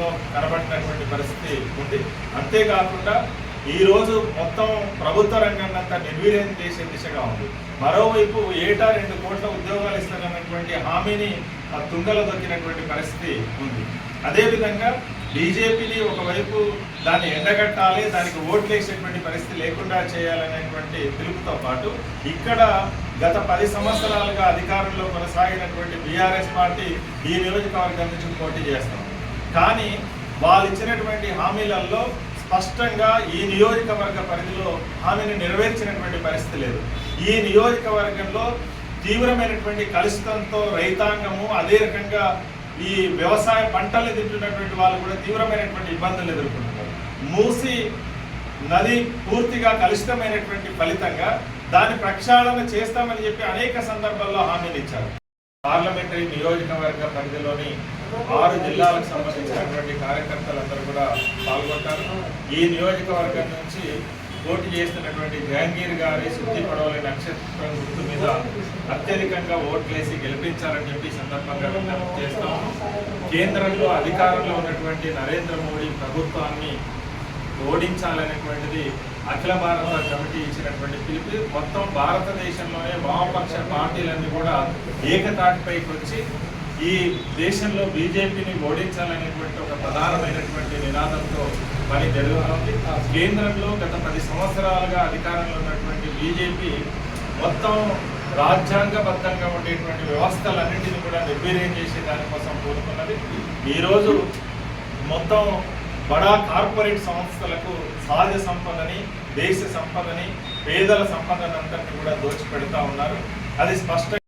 ఎన్నికల్లో కనబడినటువంటి పరిస్థితి ఉంది. అంతేకాకుండా ఈరోజు మొత్తం ప్రభుత్వ రంగాన్నంతా నిర్వీర్యం చేసే దిశగా ఉంది. మరోవైపు ఏటా 2 కోట్ల ఉద్యోగాలు ఇస్తారన్నటువంటి హామీని తుంగలో దొక్కినటువంటి పరిస్థితి ఉంది. అదేవిధంగా బీజేపీని ఒకవైపు దాన్ని ఎండగట్టాలి, దానికి ఓట్లు వేసేటువంటి పరిస్థితి లేకుండా చేయాలనేటువంటి పిలుపుతో పాటు ఇక్కడ గత 10 సంవత్సరాలుగా అధికారంలో కొనసాగినటువంటి బీఆర్ఎస్ పార్టీ ఈ నియోజకవర్గం నుంచి పోటీ చేస్తాం. కానీ వాళ్ళు ఇచ్చినటువంటి హామీలలో స్పష్టంగా ఈ నియోజకవర్గ పరిధిలో హామీని నెరవేర్చినటువంటి పరిస్థితి లేదు. ఈ నియోజకవర్గంలో తీవ్రమైనటువంటి కలుషితంతో రైతాంగము, అదే రకంగా ఈ వ్యవసాయ పంటలు తింటున్నటువంటి వాళ్ళు కూడా తీవ్రమైనటువంటి ఇబ్బందులు ఎదుర్కొంటున్నారు. మూసి నది పూర్తిగా కలుషితమైనటువంటి ఫలితంగా దాని ప్రక్షాళన చేస్తామని చెప్పి అనేక సందర్భాల్లో హామీలు ఇచ్చారు. పార్లమెంటరీ నియోజకవర్గ పరిధిలోని 6 జిల్లాలకు సంబంధించినటువంటి కార్యకర్తలందరూ కూడా పాల్గొంటారు. ఈ నియోజకవర్గం నుంచి పోటీ చేస్తున్నటువంటి జహంగీర్ గారి సుత్తి పడవలి నక్షత్రం గుర్తు మీద అత్యధికంగా ఓట్లేసి గెలిపించాలని చెప్పి సందర్భంగా విజ్ఞప్తి చేస్తాము. కేంద్రంలో అధికారంలో ఉన్నటువంటి నరేంద్ర మోడీ ప్రభుత్వాన్ని ఓడించాలనేటువంటిది అఖిల భారత కమిటీ ఇచ్చినటువంటి పిలుపు. మొత్తం భారతదేశంలోనే వామపక్ష పార్టీలన్నీ కూడా ఏకతాటిపైకి వచ్చి ఈ దేశంలో బీజేపీని ఓడించాలనేటువంటి ఒక ప్రధానమైనటువంటి నినాదంతో పని జరుగుతుంది. కేంద్రంలో గత 10 సంవత్సరాలుగా అధికారంలో ఉన్నటువంటి బీజేపీ మొత్తం రాజ్యాంగబద్ధంగా ఉండేటువంటి వ్యవస్థలన్నింటినీ కూడా నిర్వీర్యం చేసే దానికోసం కోరుకున్నది. ఈరోజు మొత్తం బడా కార్పొరేట్ సంస్థలకు సహజ సంపదని, దేశ సంపదని, పేదల సంపదనంతటిని కూడా దోచిపెడతా ఉన్నారు. అది స్పష్టంగా